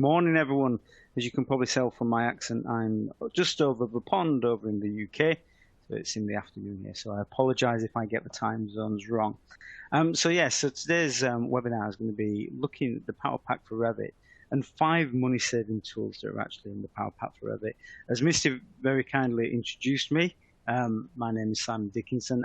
morning, everyone. As you can probably tell from my accent, I'm just over the pond over in the UK, so it's in the afternoon here. So I apologise if I get the time zones wrong. So today's webinar is going to be looking at the PowerPack for Revit and 5 money-saving tools that are actually in the PowerPack for Revit. As Misty very kindly introduced me, my name is Simon Dickinson.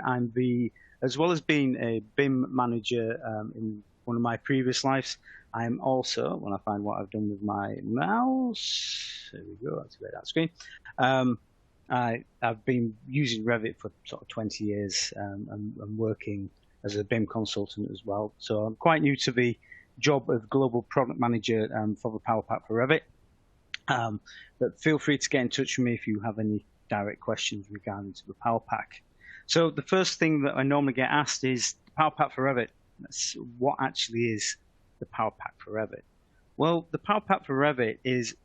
As well as being a BIM manager in one of my previous lives, I am also, when I find what I've done with my mouse, there we go, activate that screen. I've been using Revit for sort of 20 years and working as a BIM consultant as well. So I'm quite new to the job of Global Product Manager for the PowerPack for Revit. But feel free to get in touch with me if you have any direct questions regarding to the PowerPack. So the first thing that I normally get asked is the PowerPack for Revit. What actually is the PowerPack for Revit? Well, the PowerPack for Revit is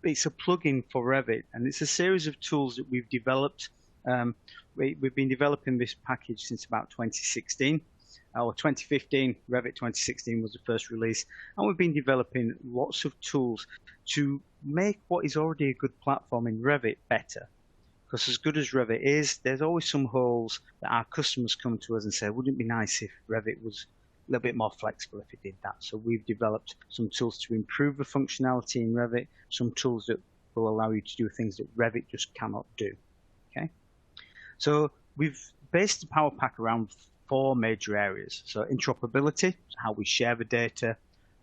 it's a plugin for Revit, and it's a series of tools that we've developed. We've been developing this package since about 2016 or 2015. Revit 2016 was the first release, and we've been developing lots of tools to make what is already a good platform in Revit better. Because as good as Revit is, there's always some holes that our customers come to us and say, wouldn't it be nice if Revit was a little bit more flexible if it did that? So we've developed some tools to improve the functionality in Revit, some tools that will allow you to do things that Revit just cannot do. Okay. So we've based the PowerPack around 4 major areas. So interoperability, how we share the data,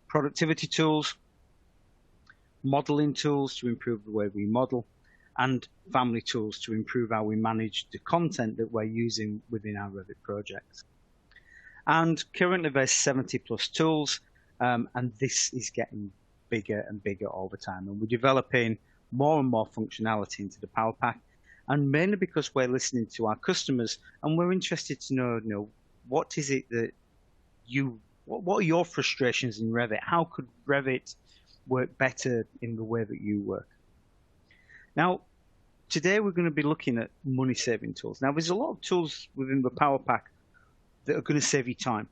productivity tools, modeling tools to improve the way we model, and family tools to improve how we manage the content that we're using within our Revit projects. And currently there's 70 plus tools, and this is getting bigger and bigger all the time. And we're developing more and more functionality into the PowerPack, and mainly because we're listening to our customers and we're interested to know, what is it that what are your frustrations in Revit? How could Revit work better in the way that you work? Now, today we're going to be looking at money-saving tools. Now, there's a lot of tools within the PowerPack that are going to save you time.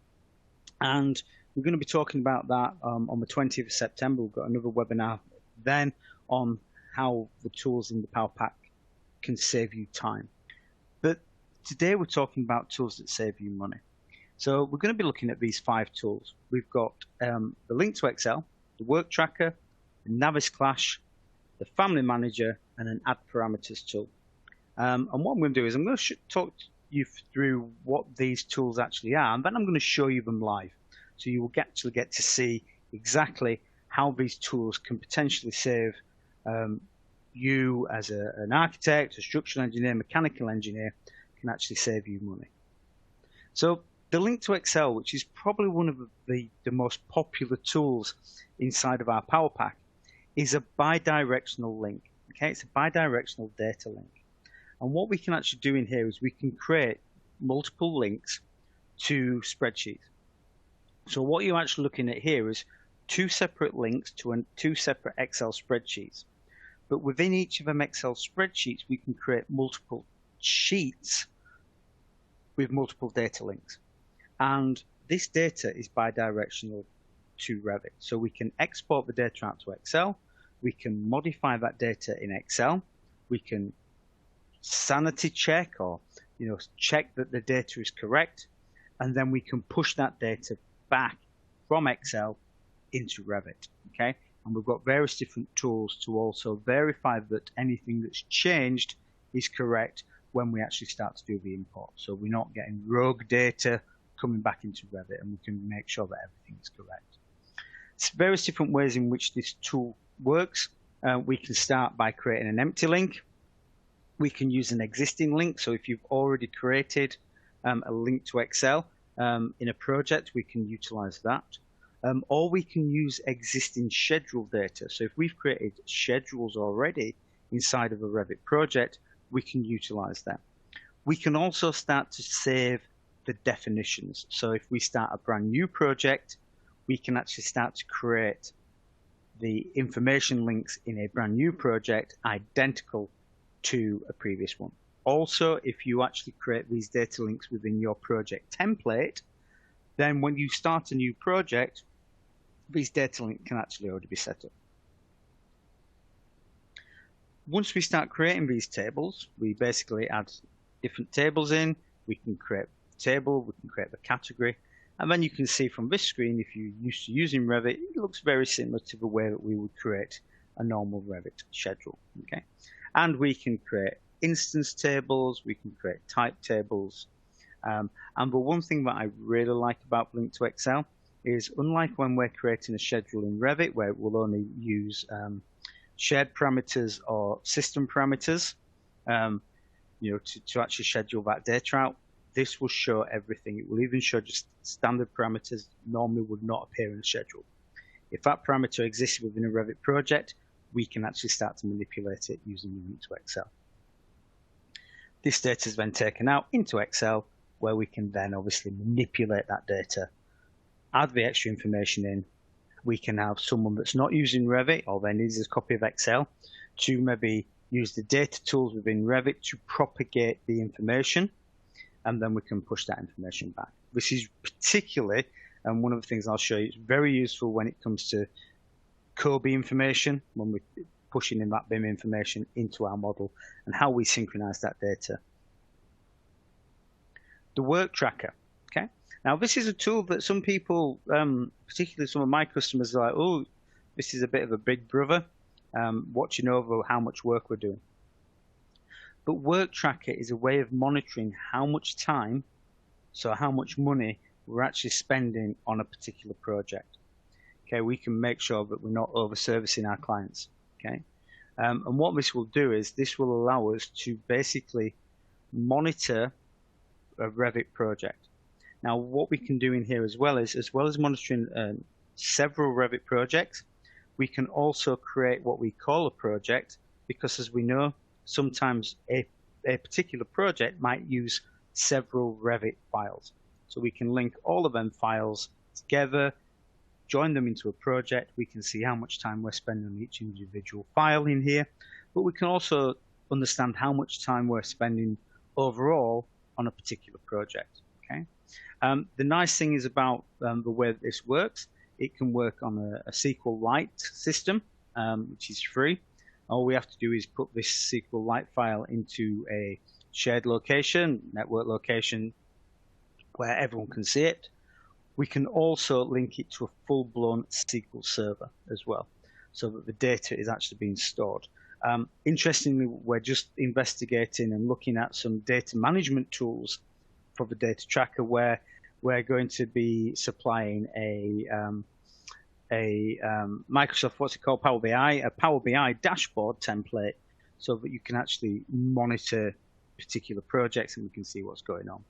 And we're going to be talking about that on the 20th of September. We've got another webinar then on how the tools in the PowerPack can save you time. But today we're talking about tools that save you money. So we're going to be looking at these 5 tools. We've got the link to Excel, the work tracker, the Navis Clash, the family manager, and an add parameters tool. And what I'm going to do is I'm going to talk you through what these tools actually are, and then I'm going to show you them live. So you will actually get to see exactly how these tools can potentially save you as an architect, a structural engineer, mechanical engineer, can actually save you money. So the link to Excel, which is probably one of the most popular tools inside of our PowerPack, is a bidirectional link. Okay, it's a bidirectional data link. And what we can actually do in here is we can create multiple links to spreadsheets. So what you're actually looking at here is 2 separate links to 2 separate Excel spreadsheets. But within each of them Excel spreadsheets, we can create multiple sheets with multiple data links. And this data is bidirectional to Revit. So we can export the data out to Excel. We can modify that data in Excel. We can sanity check or check that the data is correct, and then we can push that data back from Excel into Revit. Okay, and we've got various different tools to also verify that anything that's changed is correct when we actually start to do the import. So we're not getting rogue data coming back into Revit, and we can make sure that everything is correct. It's various different ways in which this tool works. We can start by creating an empty link. We can use an existing link. So if you've already created a link to Excel in a project, we can utilize that. Or we can use existing schedule data. So if we've created schedules already inside of a Revit project, we can utilize that. We can also start to save the definitions. So if we start a brand new project, we can actually start to create the information links in a brand new project identical to a previous one. Also, if you actually create these data links within your project template, then when you start a new project, these data links can actually already be set up. Once we start creating these tables, we basically add different tables in. We can create a table, we can create the category, and then you can see from this screen, if you're used to using Revit, it looks very similar to the way that we would create a normal Revit schedule. Okay, and we can create instance tables, we can create type tables, and the one thing that I really like about Link to Excel is, unlike when we're creating a schedule in Revit, where we'll only use shared parameters or system parameters, to actually schedule that data out, this will show everything. It will even show just standard parameters normally would not appear in a schedule. If that parameter exists within a Revit project, we can actually start to manipulate it using Link to Excel. This data is then taken out into Excel, where we can then obviously manipulate that data, add the extra information in. We can have someone that's not using Revit or then needs a copy of Excel to maybe use the data tools within Revit to propagate the information, and then we can push that information back. This is particularly, and one of the things I'll show you, it's very useful when it comes to COBE information, when we're pushing in that BIM information into our model and how we synchronize that data. The work tracker. Okay. Now, this is a tool that some people, particularly some of my customers, are like, oh, this is a bit of a big brother, watching over how much work we're doing. But Work Tracker is a way of monitoring how much time, so how much money we're actually spending on a particular project. Okay, we can make sure that we're not over-servicing our clients. Okay, and what this will do is this will allow us to basically monitor a Revit project. Now, what we can do in here as well as monitoring several Revit projects, we can also create what we call a project, because as we know, sometimes a particular project might use several Revit files. So we can link all of them files together, join them into a project. We can see how much time we're spending on each individual file in here, but we can also understand how much time we're spending overall on a particular project. Okay. The nice thing is about the way that this works, it can work on a SQLite system, which is free. All we have to do is put this SQLite file into a shared location, network location, where everyone can see it. We can also link it to a full-blown SQL server as well, so that the data is actually being stored. Interestingly, we're just investigating and looking at some data management tools for the data tracker, where we're going to be supplying a Microsoft, what's it called, Power BI, a Power BI dashboard template, so that you can actually monitor particular projects and we can see what's going on.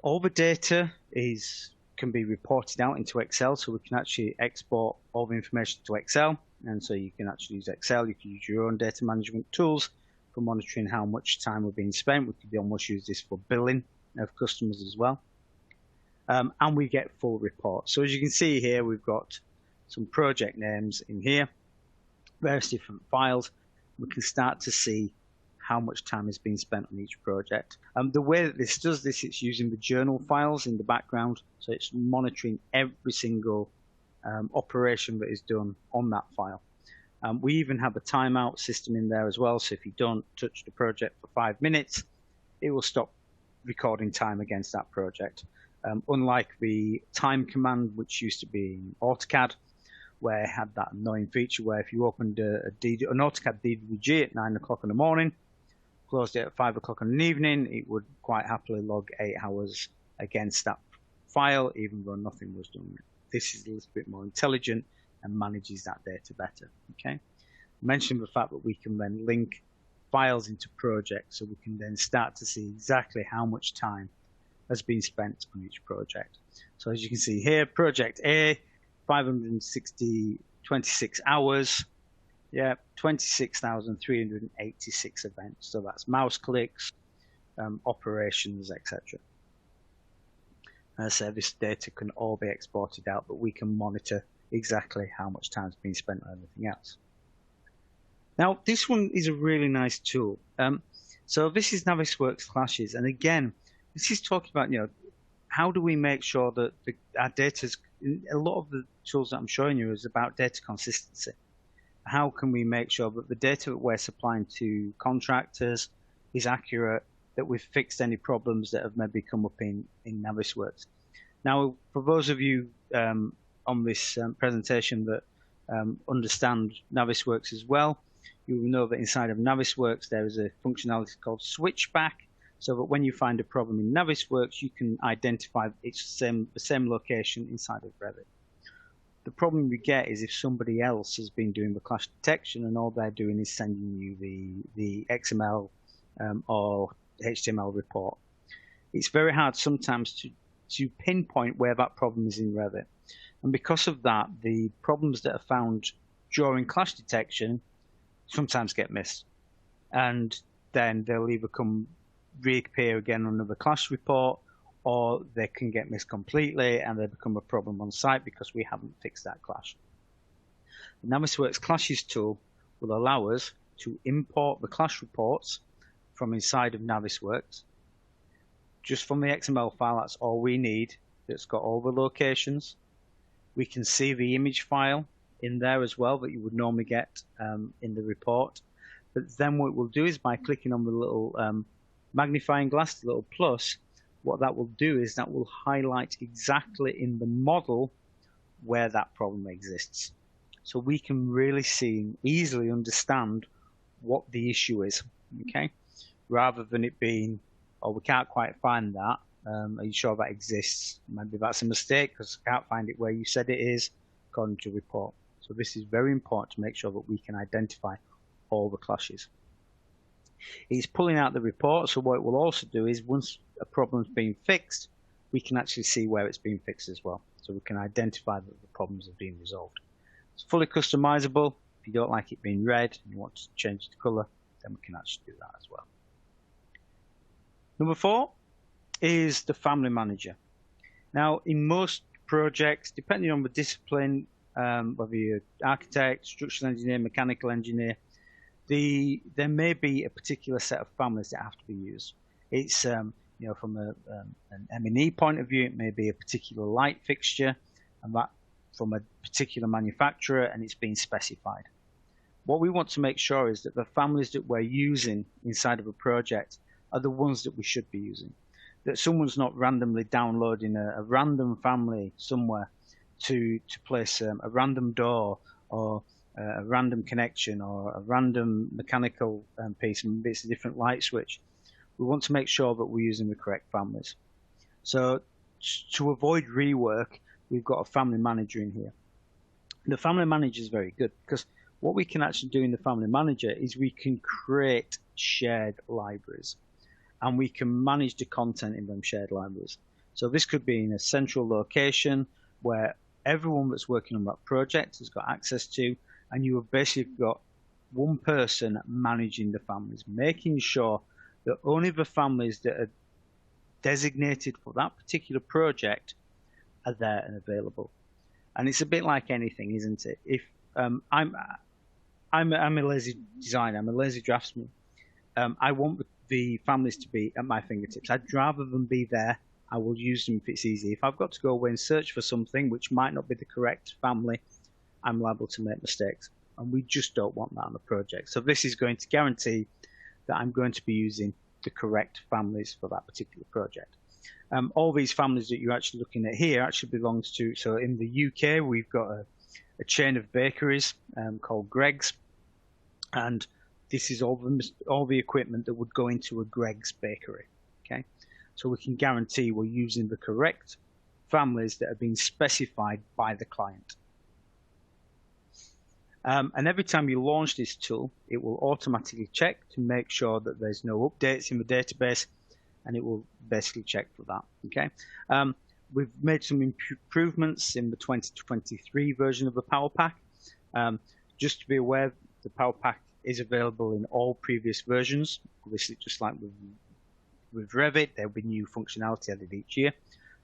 All the data can be reported out into Excel, so we can actually export all the information to Excel. And so you can actually use Excel, you can use your own data management tools for monitoring how much time we're being spent. We could almost use this for billing of customers as well. And we get full reports. So as you can see here, we've got some project names in here, various different files. We can start to see how much time has been spent on each project. The way that this does this, it's using the journal files in the background, so it's monitoring every single operation that is done on that file. We even have a timeout system in there as well, so if you don't touch the project for 5 minutes, it will stop recording time against that project. Unlike the time command, which used to be in AutoCAD, where it had that annoying feature where if you opened an AutoCAD DWG at 9 o'clock in the morning, closed it at 5 o'clock in the evening, it would quite happily log 8 hours against that file, even though nothing was done. This is a little bit more intelligent and manages that data better. Okay. I mentioned the fact that we can then link files into projects, so we can then start to see exactly how much time has been spent on each project. So as you can see here, project A, 26 hours, yeah, 26,386 events. So that's mouse clicks, operations, etc. So this data can all be exported out, but we can monitor exactly how much time has been spent on everything else. Now, this one is a really nice tool. So this is Navisworks Clashes, and again, this is talking about, how do we make sure that our data's, a lot of the tools that I'm showing you is about data consistency. how can we make sure that the data that we're supplying to contractors is accurate, that we've fixed any problems that have maybe come up in Navisworks. Now, for those of you on this presentation that understand Navisworks as well, you will know that inside of Navisworks there is a functionality called switchback, so that when you find a problem in Navisworks, you can identify it's the same location inside of Revit. The problem you get is if somebody else has been doing the clash detection and all they're doing is sending you the XML or HTML report. It's very hard sometimes to pinpoint where that problem is in Revit. And because of that, the problems that are found during clash detection sometimes get missed. And then they'll either reappear again on another clash report, or they can get missed completely and they become a problem on site because we haven't fixed that clash. The Navisworks Clashes tool will allow us to import the clash reports from inside of Navisworks. Just from the XML file, that's all we need. It's got all the locations. We can see the image file in there as well that you would normally get in the report. But then what we'll do is by clicking on the little magnifying glass, the little plus, what that will do is that will highlight exactly in the model where that problem exists. So we can really see and easily understand what the issue is, okay? Rather than it being, oh, we can't quite find that. Are you sure that exists? Maybe that's a mistake because I can't find it where you said it is according to report. So this is very important to make sure that we can identify all the clashes. It's pulling out the report, so what it will also do is once a problem's been fixed, we can actually see where it's been fixed as well. So we can identify that the problems have been resolved. It's fully customizable. If you don't like it being red and you want to change the color, then we can actually do that as well. Number 4 is the family manager. Now, in most projects, depending on the discipline, whether you're architect, structural engineer, mechanical engineer, there may be a particular set of families that have to be used. It's from an M&E point of view, it may be a particular light fixture, and that from a particular manufacturer, and it's been specified. What we want to make sure is that the families that we're using inside of a project are the ones that we should be using. That someone's not randomly downloading a random family somewhere to place a random door or a random connection or a random mechanical piece, and it's a different light switch. We want to make sure that we're using the correct families. So to avoid rework, we've got a family manager in here. The family manager is very good because what we can actually do in the family manager is we can create shared libraries and we can manage the content in them shared libraries. So this could be in a central location where everyone that's working on that project has got access to, and you have basically got one person managing the families, making sure that only the families that are designated for that particular project are there and available. And it's a bit like anything, isn't it? If I'm a lazy designer, I'm a lazy draftsman. I want the families to be at my fingertips. I'd rather them be there. I will use them if it's easy. If I've got to go away and search for something which might not be the correct family, I'm liable to make mistakes. And we just don't want that on the project. So this is going to guarantee that I'm going to be using the correct families for that particular project. All these families that you're actually looking at here actually belongs to, so in the UK, we've got a chain of bakeries called Greggs. And this is all the equipment that would go into a Greggs bakery. Okay, so we can guarantee we're using the correct families that have been specified by the client. And every time you launch this tool, it will automatically check to make sure that there's no updates in the database, and it will basically check for that. Okay, we've made some improvements in the 2023 version of the PowerPack. Just to be aware, the PowerPack is available in all previous versions. Obviously, just like with Revit, there'll be new functionality added each year.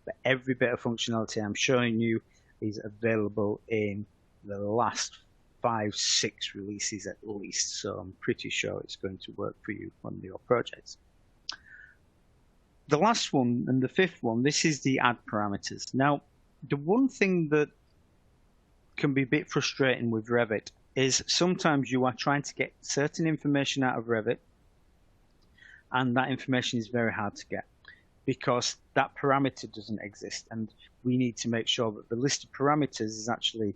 But every bit of functionality I'm showing you is available in the last 5-6 releases at least. So I'm pretty sure it's going to work for you on your projects. The last one and the 5th one, this is the add parameters. Now, the one thing that can be a bit frustrating with Revit is sometimes you are trying to get certain information out of Revit, and that information is very hard to get because that parameter doesn't exist, and we need to make sure that the list of parameters is actually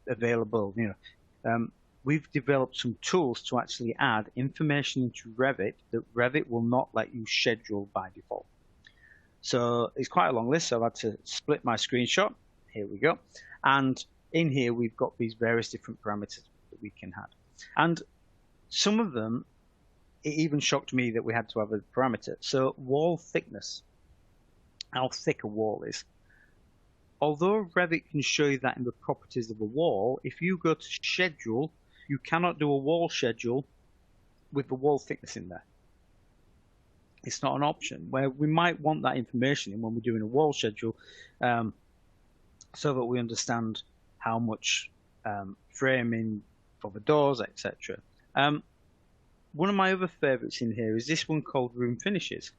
available. We've developed some tools to actually add information into Revit that Revit will not let you schedule by default. So it's quite a long list, so I've had to split my screenshot. Here we go. And in here, we've got these various different parameters that we can add. And some of them, it even shocked me that we had to have a parameter. So wall thickness, how thick a wall is. Although Revit can show you that in the properties of a wall, if you go to schedule, you cannot do a wall schedule with the wall thickness in there. It's not an option, where we might want that information in when we're doing a wall schedule, so that we understand how much framing for the doors, etc. One of my other favorites in here is this one called room finishes.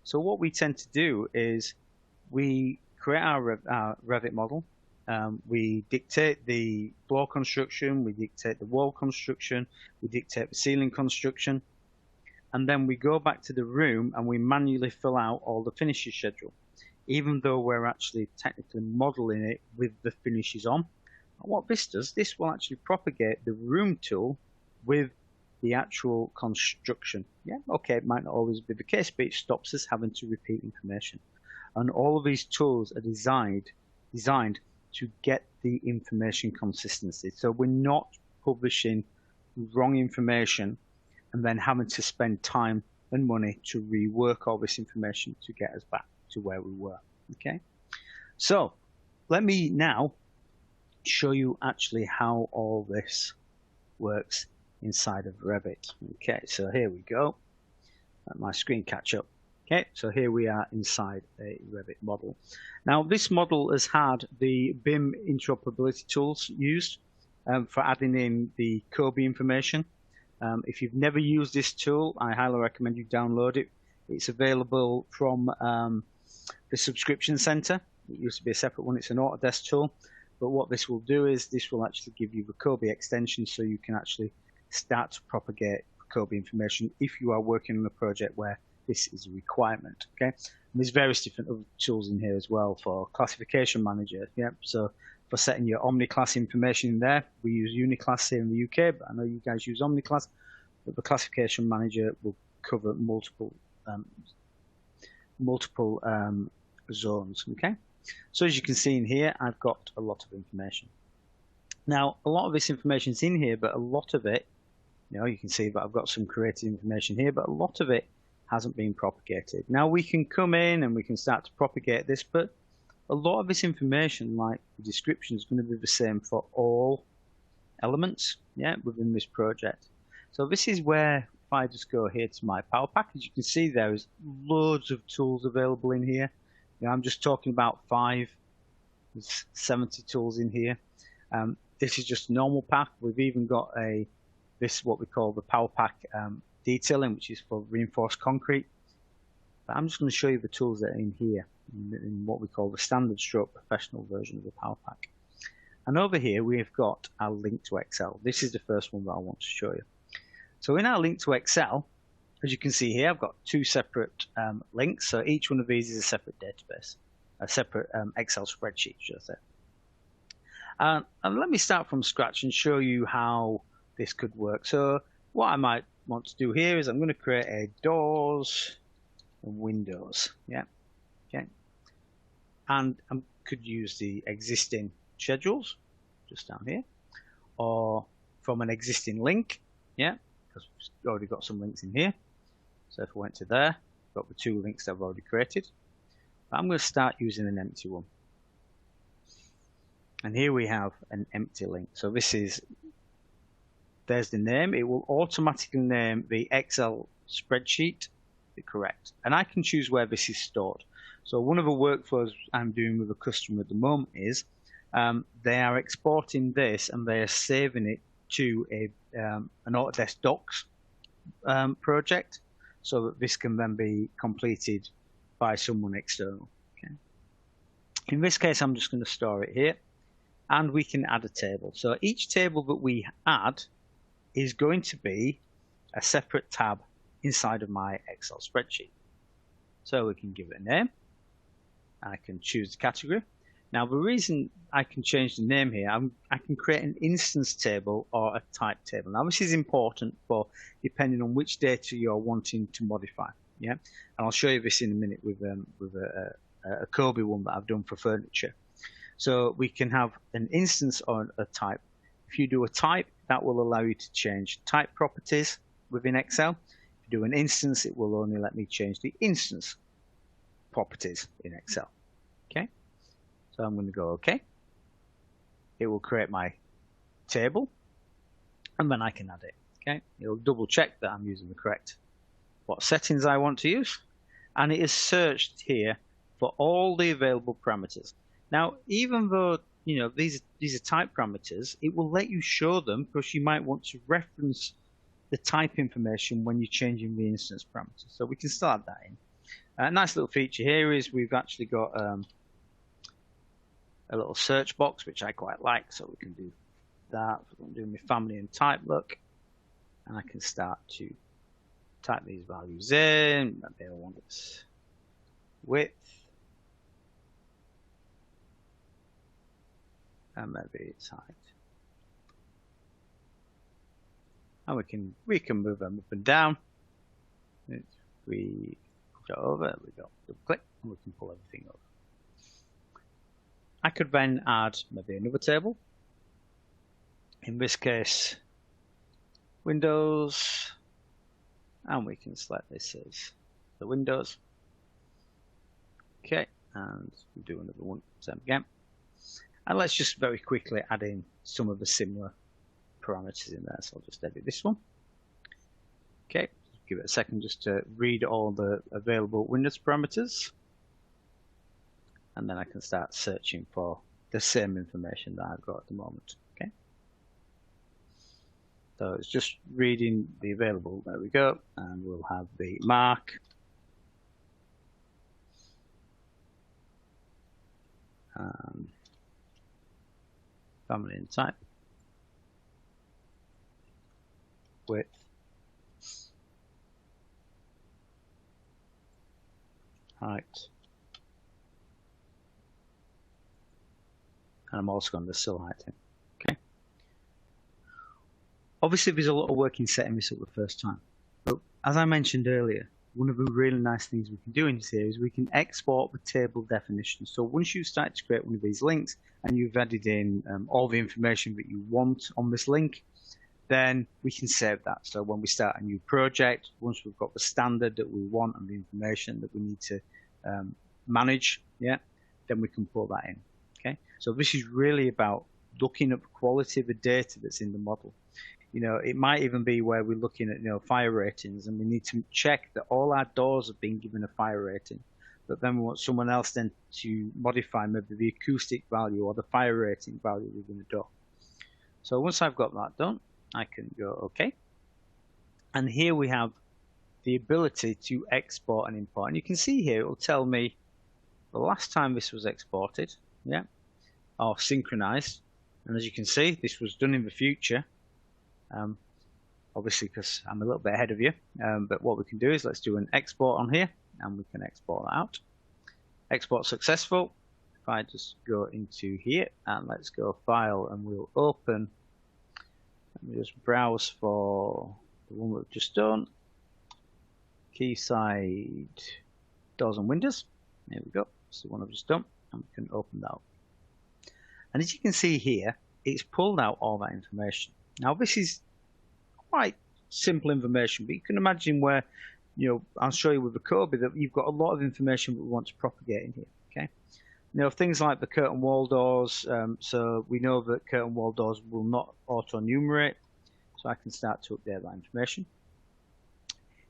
So what we tend to do is we create our Revit model. We dictate the floor construction, we dictate the wall construction, we dictate the ceiling construction, and then we go back to the room and we manually fill out all the finishes schedule, even though we're actually technically modeling it with the finishes on. And what this does, this will actually propagate the room tool with the actual construction. Yeah, okay, it might not always be the case, but it stops us having to repeat information. And all of these tools are designed to get the information consistency. So we're not publishing wrong information and then having to spend time and money to rework all this information to get us back to where we were. Okay, so let me now show you actually how all this works inside of Revit. Okay, so here we go. Let my screen catch up. Okay, so here we are inside a Revit model. Now this model has had the BIM interoperability tools used for adding in the COBie information. If you've never used this tool, I highly recommend you download it. It's available from the subscription center. It used to be a separate one. It's an Autodesk tool. But what this will do is this will actually give you the COBie extension, so you can actually start to propagate COBie information if you are working on a project where this is a requirement. Okay, and there's various different other tools in here as well for classification manager. Yeah, so for setting your OmniClass information in there, we use Uniclass here in the UK, but I know you guys use OmniClass. But the classification manager will cover multiple zones. Okay, so as you can see in here, I've got a lot of information. Now, a lot of this information is in here, but a lot of it, you can see that I've got some created information here, but a lot of it hasn't been propagated. Now we can come in and we can start to propagate this, but a lot of this information, like the description, is going to be the same for all elements, within this project. So this is where, if I just go here to my PowerPack, as you can see, there's loads of tools available in here. I'm just talking about 5. There's 70 tools in here. This is just a normal pack. We've even got this what we call the PowerPack detailing, which is for reinforced concrete. But I'm just going to show you the tools that are in here, in what we call the standard stroke professional version of the PowerPack. And over here we've got our link to Excel. This is the first one that I want to show you. So in our link to Excel, as you can see here, I've got 2 separate links. So each one of these is a separate database, a separate Excel spreadsheet, should I say. And let me start from scratch and show you how this could work. So what I might want to do here is I'm going to create a doors and windows. Yeah, okay. And I could use the existing schedules just down here, or from an existing link. Yeah, because we've already got some links in here. So if I went to there, I've got the 2 links that I've already created. But I'm going to start using an empty one. And here we have an empty link. So there's the name. It will automatically name the Excel spreadsheet correct. And I can choose where this is stored. So one of the workflows I'm doing with a customer at the moment is they are exporting this and they are saving it to an Autodesk Docs project, so that this can then be completed by someone external. Okay. In this case, I'm just going to store it here. and we can add a table. So each table that we add is going to be a separate tab inside of my Excel spreadsheet. So we can give it a name. I can choose the category. Now the reason I can change the name here, I can create an instance table or a type table. Now this is important for depending on which data you're wanting to modify. Yeah, and I'll show you this in a minute with a Kobe one that I've done for furniture. So we can have an instance or a type. If you do a type, that will allow you to change type properties within Excel. If you do an instance, it will only let me change the instance properties in Excel. Okay, so I'm going to go OK. It will create my table, and then I can add it. Okay, it'll double check that I'm using the correct what settings I want to use, and it is searched here for all the available parameters. Now, even though these are type parameters, it will let you show them because you might want to reference the type information when you're changing the instance parameters. So we can start that in. A nice little feature here is we've actually got a little search box, which I quite like. So we can do that. I'm doing my family and type look, and I can start to type these values in. Maybe I want its width, and maybe its height. And we can move them up and down. If we go over, we go double click, and we can pull everything over. I could then add maybe another table. In this case, Windows, and we can select this as the Windows. Okay, and we'll do another one, same again. And let's just very quickly add in some of the similar parameters in there. So I'll just edit this one. Okay, give it a second just to read all the available Windows parameters. And then I can start searching for the same information that I've got at the moment. Okay. So it's just reading the available. There we go. And we'll have the mark. Family and type. Width. Height. And I'm also going to still height in. Okay. Obviously, there's a lot of work in setting this up the first time. But as I mentioned earlier, one of the really nice things we can do in here is we can export the table definition. So once you start to create one of these links and you've added in all the information that you want on this link, then we can save that. So when we start a new project, once we've got the standard that we want and the information that we need to manage, yeah, then we can pull that in. Okay, so this is really about looking at the quality of the data that's in the model. It might even be where we're looking at fire ratings, and we need to check that all our doors have been given a fire rating. But then we want someone else then to modify maybe the acoustic value or the fire rating value within the door. So once I've got that done, I can go OK. And here we have the ability to export and import. And you can see here it will tell me the last time this was exported, yeah, or synchronized. And as you can see, this was done in the future. Obviously because I'm a little bit ahead of you, but what we can do is let's do an export on here, and we can export that out. Export successful. If I just go into here and let's go file, and we'll open, let me just browse for the one we've just done, Quayside doors and windows. There we go, it's the one I've just done, and we can open that up. And as you can see here, it's pulled out all that information. Now this is quite simple information, but you can imagine where, I'll show you with the Kobe that you've got a lot of information that we want to propagate in here. Okay, things like the curtain wall doors. So we know that curtain wall doors will not auto-enumerate, so I can start to update that information.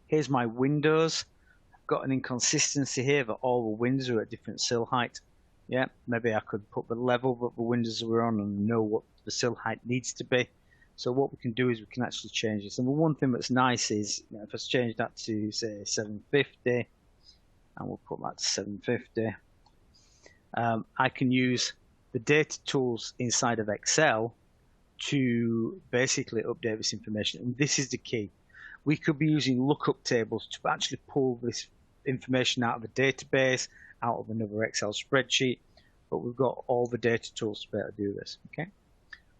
Here's my windows. I've got an inconsistency here that all the windows are at different sill height. Yeah, maybe I could put the level that the windows are on and know what the sill height needs to be. So what we can do is we can actually change this. And the one thing that's nice is, if I change that to say 750, and we'll put that to 750, I can use the data tools inside of Excel to basically update this information. And this is the key. We could be using lookup tables to actually pull this information out of a database, out of another Excel spreadsheet, but we've got all the data tools to be able to do this. Okay.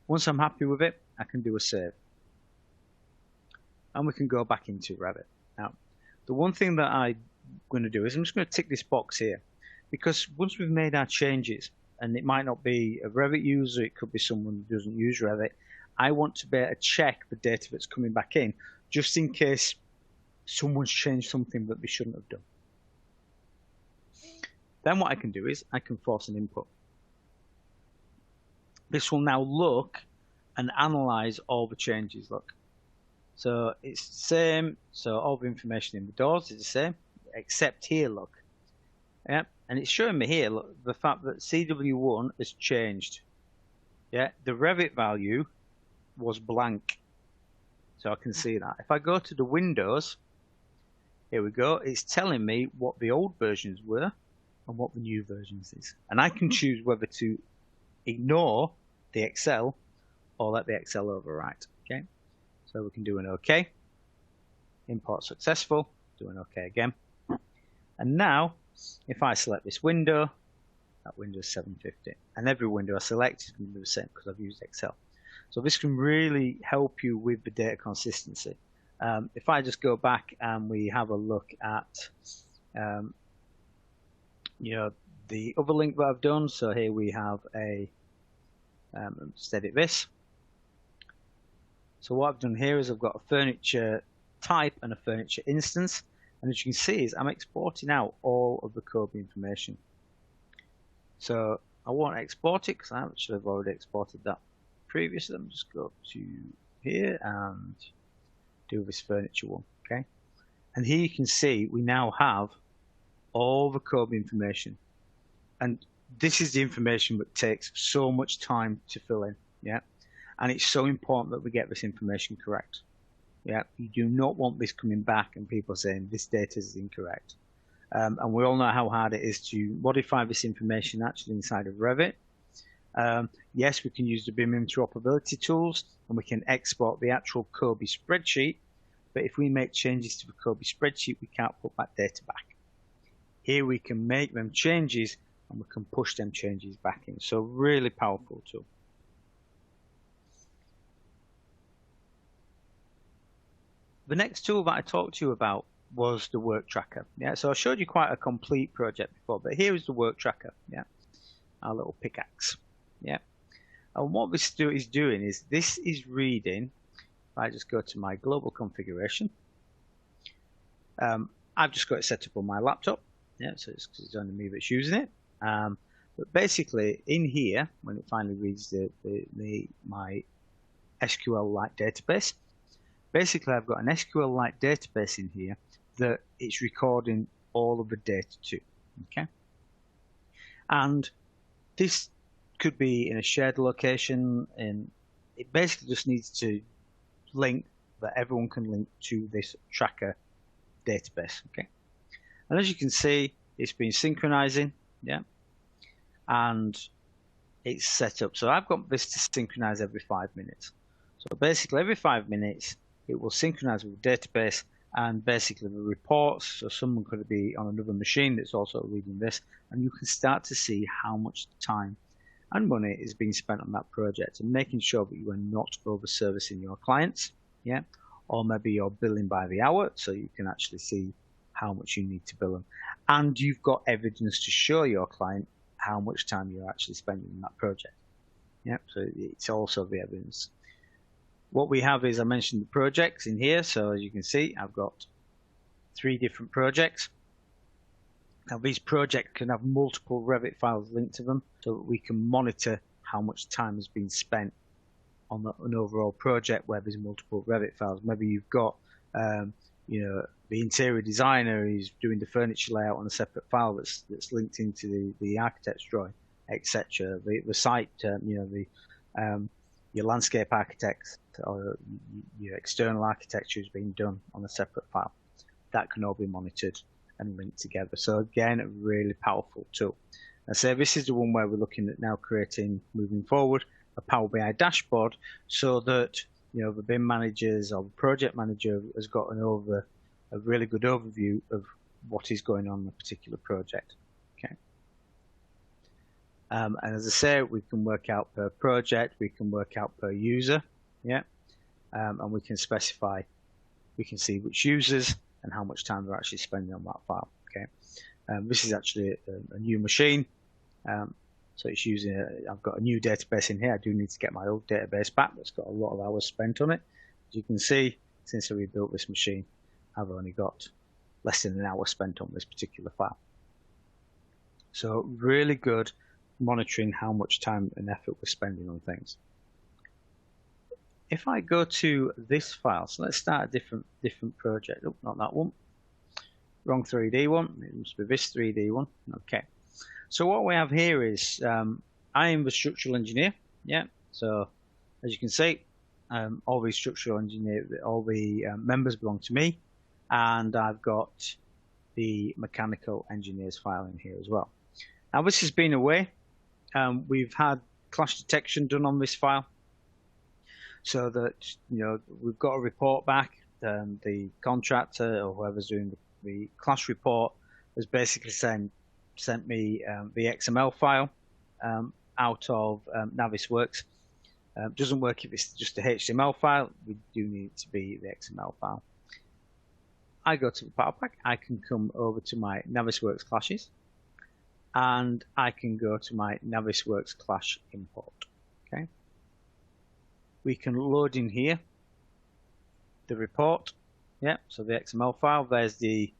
Once I'm happy with it, I can do a save. And we can go back into Revit. Now, the one thing that I'm going to do is I'm just going to tick this box here, because once we've made our changes, and it might not be a Revit user, it could be someone who doesn't use Revit, I want to be able to check the data that's coming back in, just in case someone's changed something that they shouldn't have done. Then what I can do is I can force an input. This will now look and analyze all the changes. Look, so it's the same. So all the information in the doors is the same, except here. Look, yeah, and it's showing me here. Look, the fact that CW1 has changed. Yeah, the Revit value was blank, so I can see that. If I go to the Windows, here we go. It's telling me what the old versions were and what the new versions is, and I can choose whether to ignore the Excel or let the Excel overwrite. Okay, so we can do an OK. Import successful. Do an OK again. And now, if I select this window, that window is 750, and every window I select is going to be the same because I've used Excel. So this can really help you with the data consistency. If I just go back and we have a look at the other link that I've done. So here we have a let's edit this. So what I've done here is I've got a furniture type and a furniture instance, and as you can see is I'm exporting out all of the code information. So I won't export it because I should have already exported that previously. Let me just go to here and do this furniture one. Okay, and here you can see we now have all the code information, and this is the information that takes so much time to fill in. Yeah, and it's so important that we get this information correct. Yeah, you do not want this coming back and people saying this data is incorrect. And we all know how hard it is to modify this information actually inside of Revit. Yes, we can use the BIM interoperability tools and we can export the actual COBE spreadsheet, but if we make changes to the COBE spreadsheet, we can't put that data back. Here we can make them changes and we can push them changes back in. So really powerful tool. The next tool that I talked to you about was the work tracker. Yeah, so I showed you quite a complete project before, but here is the work tracker. Yeah, our little pickaxe. Yeah, and what this is doing is this is reading. If I just go to my global configuration, I've just got it set up on my laptop. Yeah, so it's only me that's using it. But basically, in here, when it finally reads my SQL-like database, basically I've got an SQL-like database in here that it's recording all of the data to. Okay, and this could be in a shared location, and it basically just needs to link that everyone can link to this tracker database. Okay, and as you can see, it's been synchronizing. Yeah, and it's set up. So I've got this to synchronize every 5 minutes. So basically every 5 minutes it will synchronize with the database and basically the reports. So someone could be on another machine that's also reading this, and you can start to see how much time and money is being spent on that project, and making sure that you are not over servicing your clients. Yeah, or maybe you're billing by the hour, so you can actually see how much you need to bill them, and you've got evidence to show your client how much time you're actually spending on that project. Yeah, so it's also the evidence. What we have is, I mentioned the projects in here, so as you can see I've got 3 different projects. Now these projects can have multiple Revit files linked to them, so that we can monitor how much time has been spent on an overall project where there's multiple Revit files. Maybe you've got the interior designer is doing the furniture layout on a separate file that's linked into the architect's drawing, etc. The site, your landscape architects or your external architecture is being done on a separate file. That can all be monitored and linked together. So again, a really powerful tool. And so this is the one where we're looking at now creating, moving forward, a Power BI dashboard, so that the BIM managers or the project manager has got a really good overview of what is going on in a particular project. Okay. And as I say, we can work out per project, we can work out per user, yeah, and we can specify, we can see which users and how much time they're actually spending on that file. Okay, this is actually a new machine, so it's using. I've got a new database in here. I do need to get my old database back. That's got a lot of hours spent on it. As you can see, since I rebuilt this machine, I've only got less than an hour spent on this particular file. So really good monitoring how much time and effort we're spending on things. If I go to this file, so let's start a different project. Oh, not that one. Wrong 3D one. It must be this 3D one. Okay. So what we have here is I am the structural engineer. Yeah. So as you can see, all the structural engineer, all the members belong to me, and I've got the mechanical engineers file in here as well. Now this has been away. We've had clash detection done on this file, so that we've got a report back. The contractor or whoever's doing the clash report has basically sent me the XML file out of Navisworks. Doesn't work if it's just a HTML file. We do need it to be the XML file. I go to the PowerPack. I can come over to my Navisworks clashes, and I can go to my Navisworks clash import. Okay. We can load in here the report. Yeah, so the XML file. There's the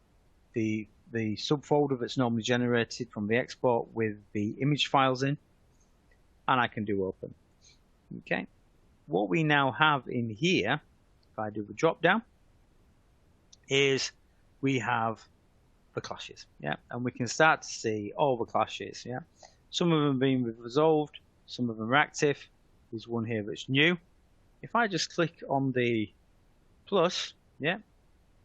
subfolder that's normally generated from the export with the image files in, and I can do open. Okay. What we now have in here, if I do the drop down, is we have the clashes, yeah, and we can start to see all the clashes, yeah. Some of them being resolved, some of them are active. There's one here that's new. If I just click on the plus, yeah,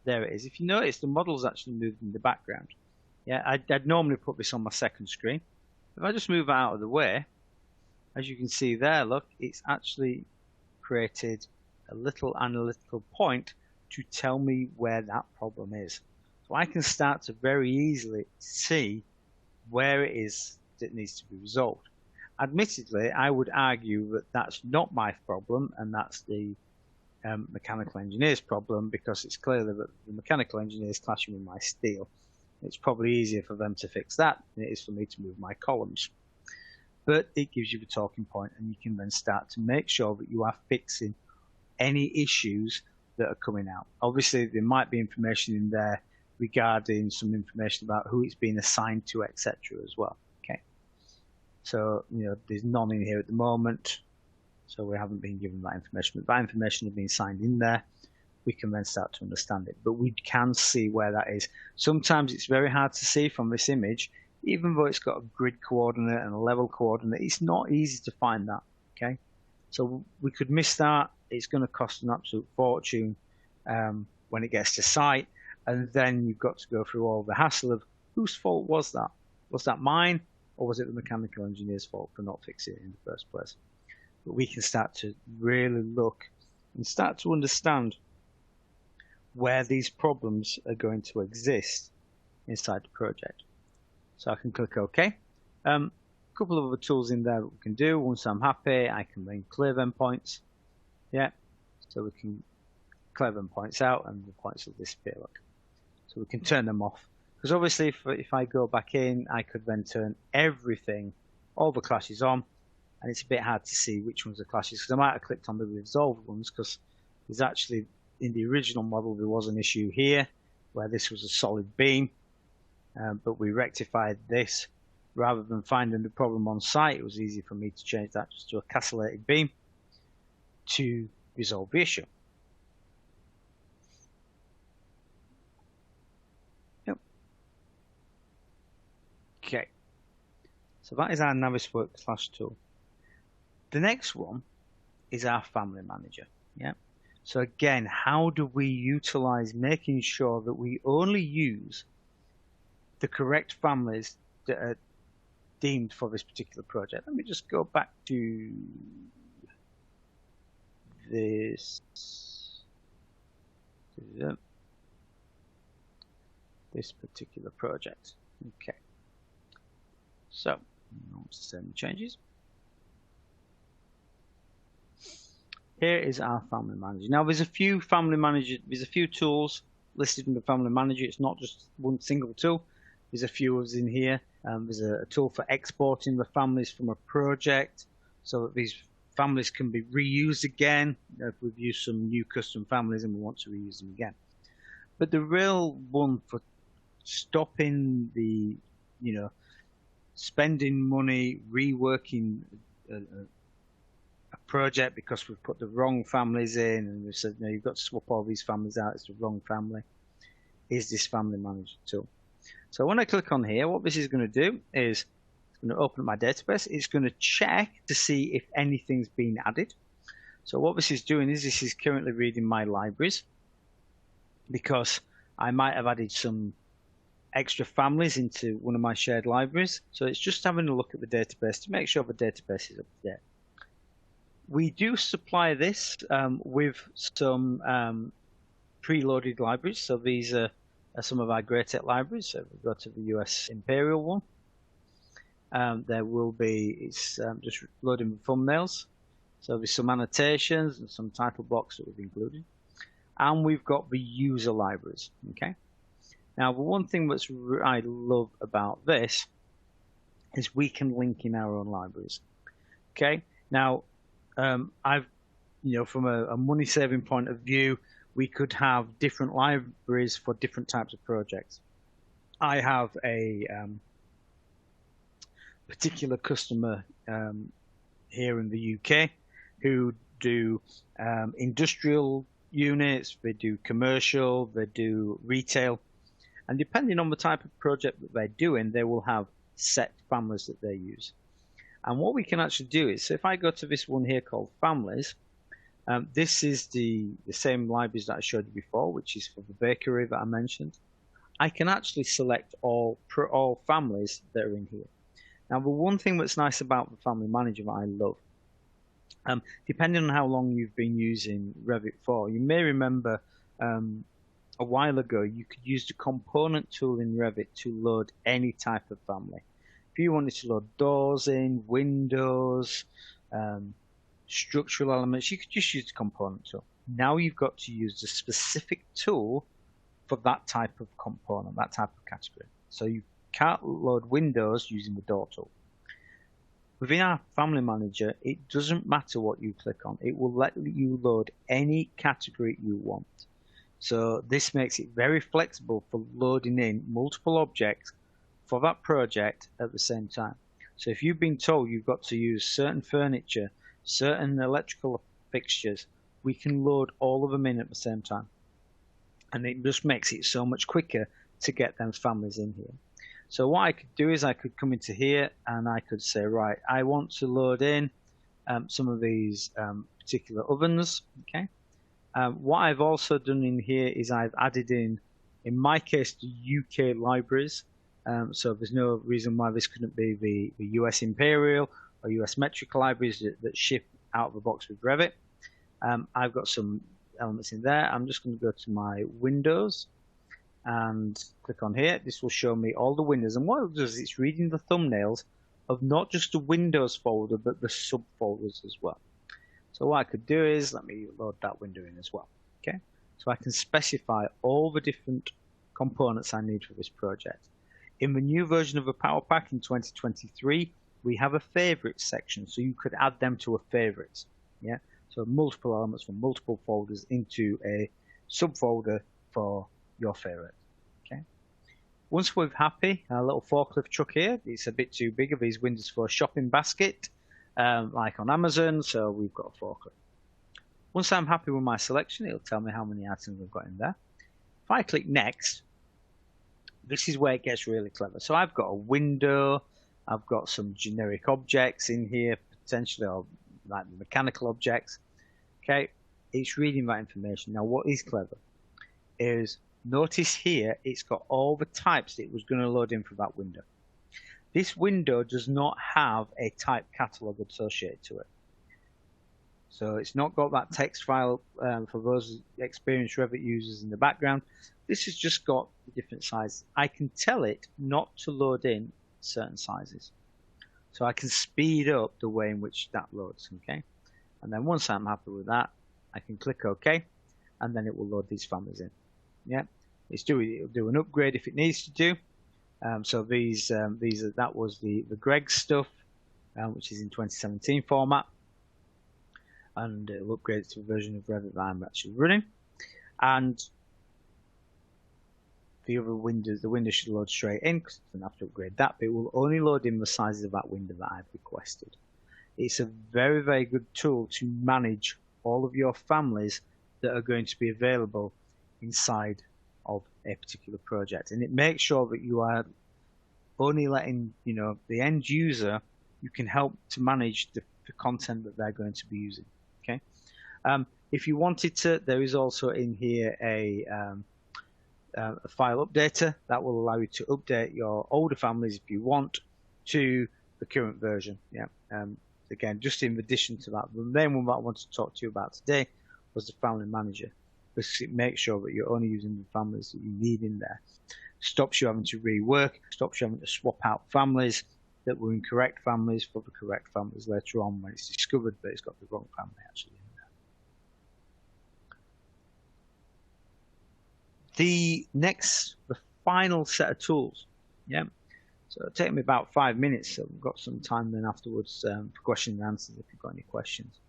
there it is. If you notice, the model's actually moved in the background. Yeah, I'd normally put this on my second screen. If I just move it out of the way, as you can see there, look, it's actually created a little analytical point to tell me where that problem is. So I can start to very easily see where it is that needs to be resolved. Admittedly, I would argue that that's not my problem, and that's the mechanical engineer's problem, because it's clearly that the mechanical engineer is clashing with my steel. It's probably easier for them to fix that than it is for me to move my columns. But it gives you the talking point, and you can then start to make sure that you are fixing any issues that are coming out. Obviously, there might be information in there regarding some information about who it's been assigned to, etc. as well. Okay, so there's none in here at the moment, so we haven't been given that information. But that information has been signed in there. We can then start to understand it, but we can see where that is. Sometimes it's very hard to see from this image, even though it's got a grid coordinate and a level coordinate. It's not easy to find that. Okay, so we could miss that. It's going to cost an absolute fortune when it gets to site, and then you've got to go through all the hassle of whose fault was that? Was that mine, or was it the mechanical engineer's fault for not fixing it in the first place? But we can start to really look and start to understand where these problems are going to exist inside the project. So I can click OK. A couple of other tools in there that we can do. Once I'm happy, I can then clear them points. Yeah, so we can clear them points out, and the points will disappear. Look, so we can turn them off, because obviously if I go back in, I could then turn everything, all the clashes on, and it's a bit hard to see which ones are clashes, because I might have clicked on the resolved ones, because there's actually, in the original model, there was an issue here where this was a solid beam, but we rectified this. Rather than finding the problem on site, it was easy for me to change that just to a castellated beam to resolve the issue. Yep. Okay, so that is our Navisworks clash tool. The next one is our family manager. Yeah. So again, how do we utilize making sure that we only use the correct families that are deemed for this particular project. Let me just go back to this particular project. Okay, so save the changes. Here is our family manager. Now there's a few family managers, there's a few tools listed in the family manager. It's not just one single tool. There's a few of us in here. There's a tool for exporting the families from a project so that these families can be reused again if we've used some new custom families and we want to reuse them again. But the real one for stopping the, spending money, reworking a project because we've put the wrong families in and we've said, no, you've got to swap all these families out, it's the wrong family, is this family manager tool. So when I click on here, what this is going to do is it's going to open up my database. It's going to check to see if anything's been added. So what this is doing is this is currently reading my libraries because I might have added some extra families into one of my shared libraries. So it's just having a look at the database to make sure the database is up to date. We do supply this with some preloaded libraries. So these are some of our GRAITEC libraries. So if we go to the US Imperial one, there will be, it's just loading the thumbnails. So there's some annotations and some title blocks that we've included. And we've got the user libraries, okay? Now, the one thing that's I love about this is we can link in our own libraries, okay? Now, I've, from a money saving point of view, we could have different libraries for different types of projects. I have a particular customer here in the UK who do industrial units, they do commercial, they do retail, and depending on the type of project that they're doing, they will have set families that they use. And what we can actually do is, so if I go to this one here called families, this is the same libraries that I showed you before, which is for the bakery that I mentioned. I can actually select all families that are in here. Now, the one thing that's nice about the family manager that I love, depending on how long you've been using Revit for, you may remember a while ago you could use the component tool in Revit to load any type of family. If you wanted to load doors in, windows, structural elements, you could just use the component tool. Now you've got to use the specific tool for that type of component, that type of category. So you can't load windows using the door tool. Within our family manager, it doesn't matter what you click on. It will let you load any category you want. So this makes it very flexible for loading in multiple objects for that project at the same time. So if you've been told you've got to use certain furniture, certain electrical fixtures, we can load all of them in at the same time. And it just makes it so much quicker to get those families in here. So what I could do is I could come into here and I could say, right, I want to load in some of these particular ovens, okay? What I've also done in here is I've added in my case, the UK libraries. So there's no reason why this couldn't be the US Imperial or US Metric libraries that ship out of the box with Revit. I've got some elements in there. I'm just going to go to my Windows and click on here. This will show me all the windows. And what it does is it's reading the thumbnails of not just the Windows folder, but the subfolders as well. So what I could do is, let me load that window in as well. Okay, so I can specify all the different components I need for this project. In the new version of the PowerPack in 2023, we have a favorites section, so you could add them to a favorites. Yeah, so multiple elements from multiple folders into a subfolder for your favorite. Okay. Once we're happy, our little forklift truck here, it's a bit too big of these windows for a shopping basket, like on Amazon, so we've got a forklift. Once I'm happy with my selection, it'll tell me how many items we've got in there. If I click next, this is where it gets really clever. So I've got a window, I've got some generic objects in here, potentially, or like mechanical objects. Okay, it's reading that information. Now, what is clever is, notice here, it's got all the types that it was going to load in for that window. This window does not have a type catalog associated to it. So it's not got that text file for those experienced Revit users in the background. This has just got the different sizes. I can tell it not to load in certain sizes. So I can speed up the way in which that loads, okay? And then once I'm happy with that, I can click OK, and then it will load these families in. Yeah, it'll do an upgrade if it needs to do. So that was the Greg stuff, which is in 2017 format, and it'll upgrade it to a version of Revit that I'm actually running. And the other windows, the window should load straight in because I don't have to upgrade that, but it will only load in the sizes of that window that I've requested. It's a very, very good tool to manage all of your families that are going to be available inside of a particular project, and it makes sure that you are only letting the end user, you can help to manage the content that they're going to be using. Okay, if you wanted to, there is also in here a file updater that will allow you to update your older families if you want to the current version. Yeah. Again, just in addition to that, the main one that I wanted to talk to you about today was the family manager, because it makes sure that you're only using the families that you need in there. Stops you having to rework, stops you having to swap out families that were incorrect families for the correct families later on when it's discovered that it's got the wrong family actually in there. The final set of tools, yeah. So it'll take me about 5 minutes, so we've got some time then afterwards for questions and answers if you've got any questions.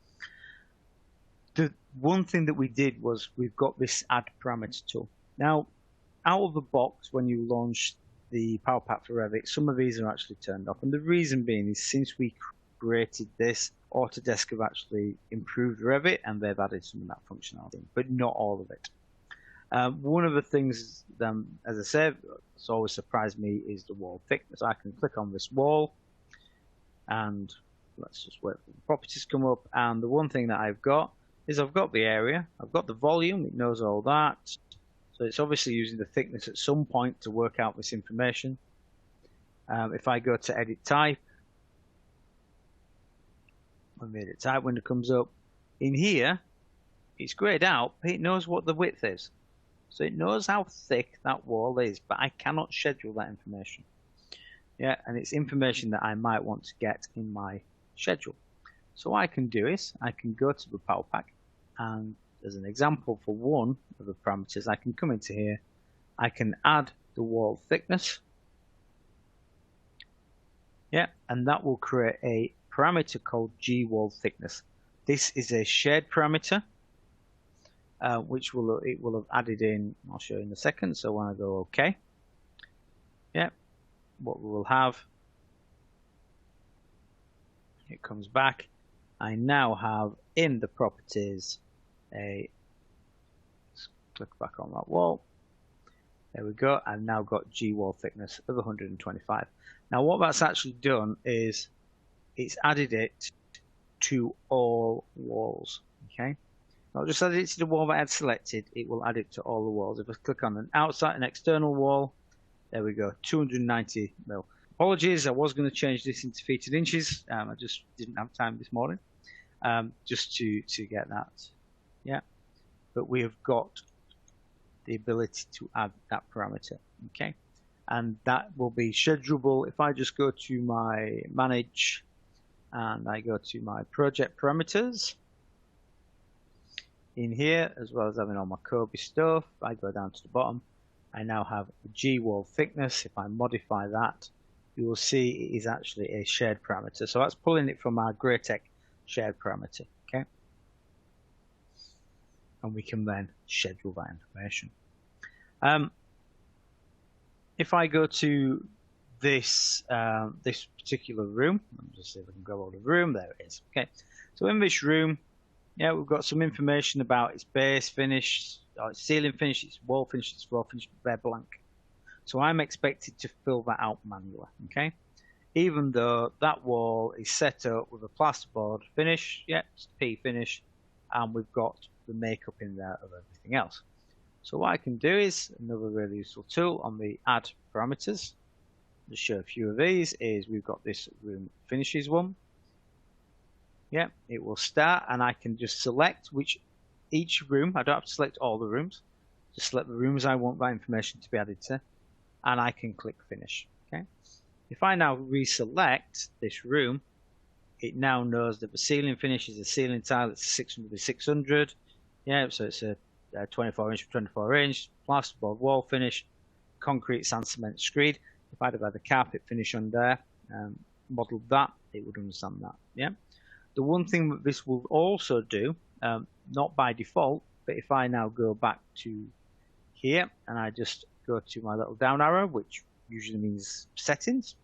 The one thing that we did was we've got this add parameter tool. Now, out of the box, when you launch the PowerPack for Revit, some of these are actually turned off. And the reason being is since we created this, Autodesk have actually improved Revit and they've added some of that functionality, but not all of it. One of the things, as I said, that's always surprised me is the wall thickness. I can click on this wall and let's just wait for the properties to come up. And the one thing that I've got is I've got the area, I've got the volume, it knows all that. So it's obviously using the thickness at some point to work out this information. If I go to edit type, when the edit type window comes up, in here, it's grayed out, but it knows what the width is. So it knows how thick that wall is, but I cannot schedule that information. Yeah, and it's information that I might want to get in my schedule. So what I can do is I can go to the PowerPack, and as an example for one of the parameters, I can come into here, I can add the wall thickness. Yeah, and that will create a parameter called G wall thickness. This is a shared parameter, which it will have added in. I'll show you in a second. So when I go OK, yeah, what we will have, it comes back. I now have in the properties let's click back on that wall. There we go. I've now got G wall thickness of 125. Now what that's actually done is it's added it to all walls. Okay, not just added it to the wall that I had selected, it will add it to all the walls. If I click on an external wall, there we go, 290 mil. Apologies, I was going to change this into feet and inches. I just didn't have time this morning, just to get that. Yeah, but we have got the ability to add that parameter. Okay, and that will be schedulable. If I just go to my manage and I go to my project parameters in here, as well as having all my Kobe stuff, I go down to the bottom. I now have the G wall thickness. If I modify that, you will see it is actually a shared parameter. So that's pulling it from our GRAITEC shared parameter. Okay, and we can then schedule that information. If I go to this this particular room, let me just see if I can go over the room. There it is. Okay, so in this room, yeah, we've got some information about its base finish, its ceiling finish, its wall finish, its floor finish. They're blank. So I'm expected to fill that out manually. Okay, even though that wall is set up with a plasterboard finish, yeah, it's P finish, and we've got the makeup in there of everything else. So what I can do is another really useful tool on the add parameters. to show a few of these, is we've got this room finishes one. Yeah, it will start, and I can just select each room. I don't have to select all the rooms. Just select the rooms I want that information to be added to, and I can click finish. Okay. If I now reselect this room, it now knows that the ceiling finish is a ceiling tile. It's 600 by 600. Yeah, so it's a 24 inch by 24 inch plasterboard wall finish, concrete sand cement screed. If I'd have had a carpet finish on there, modelled that, it would understand that. Yeah. The one thing that this will also do, not by default, but if I now go back to here and I just go to my little down arrow, which usually means settings,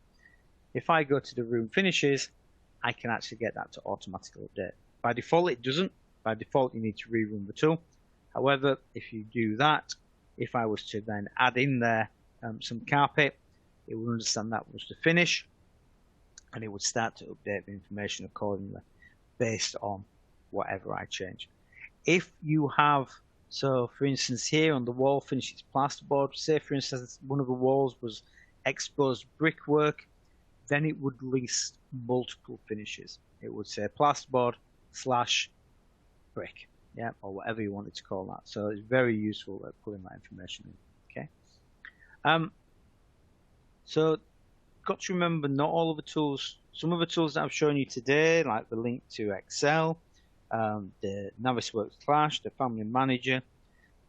if I go to the room finishes, I can actually get that to automatically update. By default, it doesn't. By default, you need to rerun the tool. However, if you do that, if I was to then add in there some carpet, it would understand that was the finish, and it would start to update the information accordingly based on whatever I change. If you have, so for instance here on the wall finish it's plasterboard, say for instance one of the walls was exposed brickwork, then it would list multiple finishes. It would say plasterboard / brick, yeah, or whatever you wanted to call that. So it's very useful at pulling that information in. Okay. So got to remember, not all of the tools, some of the tools that I've shown you today, like the link to Excel, the Navisworks Clash, the Family Manager,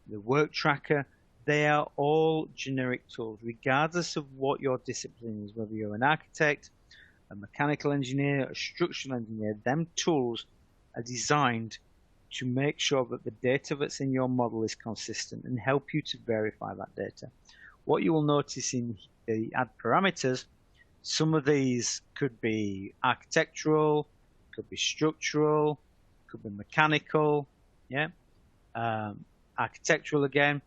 the Work Tracker, they are all generic tools, regardless of what your discipline is, whether you're an architect, a mechanical engineer, a structural engineer. Them tools are designed to make sure that the data that's in your model is consistent and help you to verify that data. What you will notice in the add parameters, some of these could be architectural, could be structural, could be mechanical, yeah, architectural again.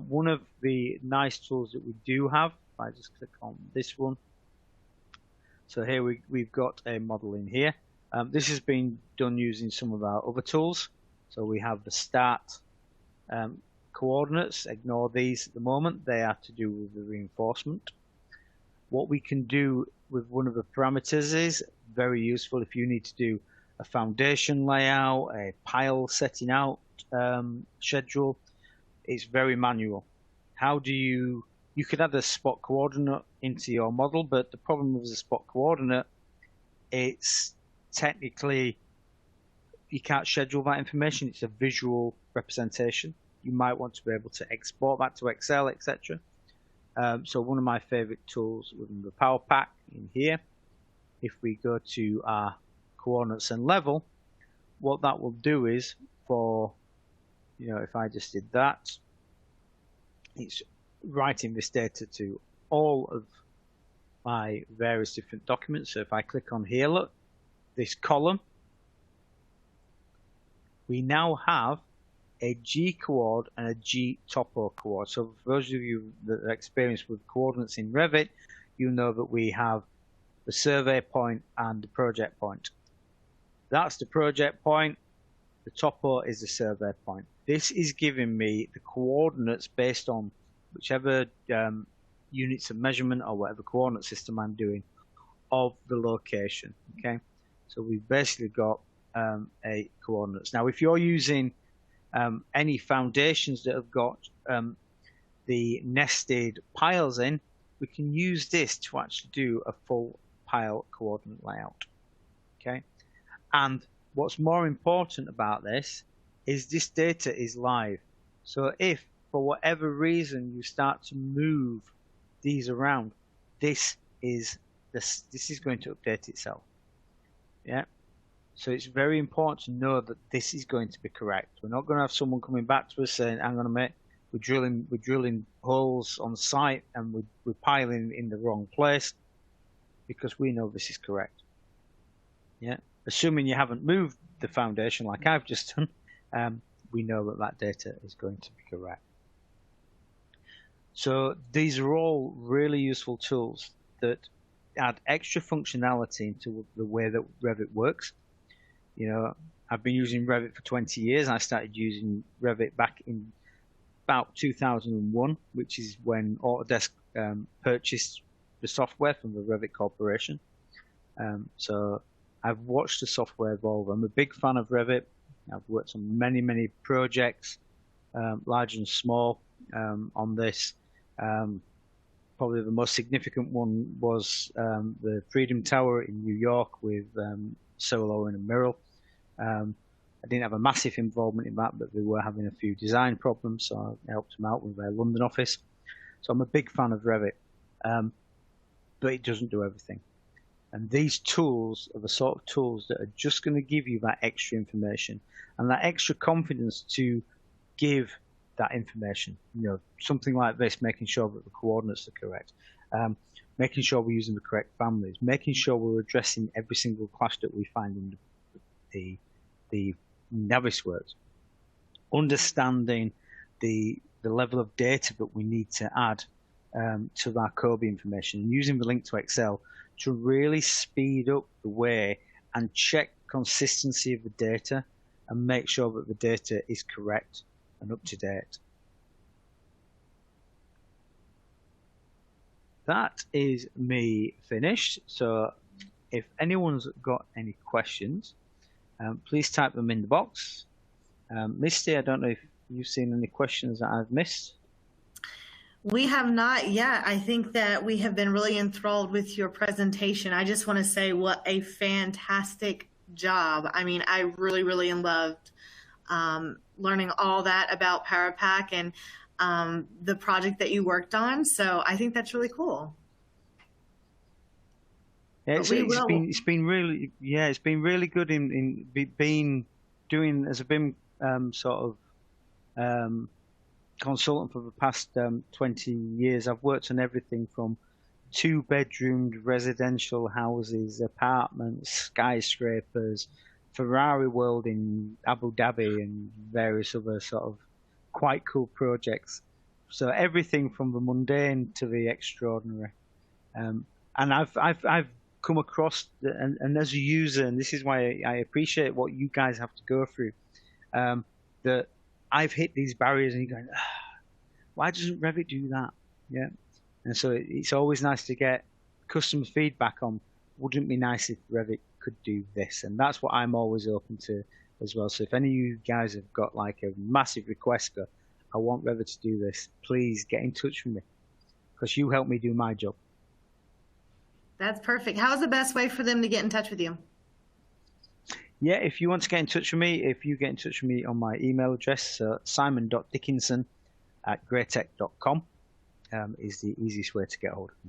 One of the nice tools that we do have, if I just click on this one, so here we've got a model in here. This has been done using some of our other tools. So we have the start coordinates. Ignore these at the moment. They are to do with the reinforcement. What we can do with one of the parameters is very useful if you need to do a foundation layout, a pile setting out schedule. It's very manual. How do you could add a spot coordinate into your model, but the problem with the spot coordinate, it's technically you can't schedule that information. It's a visual representation. You might want to be able to export that to Excel, etc. So one of my favorite tools within the PowerPack in here, if we go to our coordinates and level, what that will do is for, if I just did that, it's writing this data to all of my various different documents. So if I click on here, look, this column, we now have a G coord and a G topo coord. So for those of you that are experienced with coordinates in Revit, you know that we have the survey point and the project point. That's the project point. The topo is the survey point. This is giving me the coordinates based on whichever units of measurement or whatever coordinate system I'm doing of the location. Okay, so we've basically got a coordinates. Now, if you're using any foundations that have got the nested piles in, we can use this to actually do a full pile coordinate layout. Okay, and what's more important about this is this data is live. So if for whatever reason you start to move these around, this is going to update itself. Yeah. So it's very important to know that this is going to be correct. We're not going to have someone coming back to us saying, "Hang on a minute, we're drilling holes on site and we're piling in the wrong place," because we know this is correct. Yeah, assuming you haven't moved the foundation like I've just done, we know that data is going to be correct. So these are all really useful tools that add extra functionality into the way that Revit works. I've been using Revit for 20 years. I started using Revit back in about 2001, which is when Autodesk purchased the software from the Revit Corporation. So I've watched the software evolve. I'm a big fan of Revit. I've worked on many projects, large and small, on this. Probably the most significant one was the Freedom Tower in New York with Solo and Miral. I didn't have a massive involvement in that, but they were having a few design problems, so I helped them out with their London office. So I'm a big fan of Revit, but it doesn't do everything. And these tools are the sort of tools that are just going to give you that extra information and that extra confidence to give that information. You know, something like this, making sure that the coordinates are correct, making sure we're using the correct families, making sure we're addressing every single clash that we find in the Navisworks, understanding the level of data that we need to add to our Kobe information, and using the link to Excel to really speed up the way and check consistency of the data and make sure that the data is correct and up to date. That is me finished. So if anyone's got any questions, please type them in the box. Misty, I don't know if you've seen any questions that I've missed. We have not yet. I think that we have been really enthralled with your presentation. I just want to say what a fantastic job. I mean, I really loved learning all that about PowerPack and the project that you worked on. So I think that's really cool. Yeah, it's been really good in being doing as a BIM sort of consultant for the past 20 years. I've worked on everything from 2-bedroomed residential houses, apartments, skyscrapers, Ferrari World in Abu Dhabi, and various other sort of quite cool projects. So everything from the mundane to the extraordinary. And I've come across, and as a user, and this is why I appreciate what you guys have to go through, that I've hit these barriers and you're going, why doesn't Revit do that? Yeah. And so it's always nice to get customer feedback on, wouldn't it be nice if Revit could do this? And that's what I'm always open to as well. So if any of you guys have got like a massive request, go, I want Revit to do this, please get in touch with me, because you help me do my job. That's perfect. How's the best way for them to get in touch with you? Yeah, if you want to get in touch with me, if you get in touch with me on my email address, simon.dickinson@graitec.com is the easiest way to get hold of me.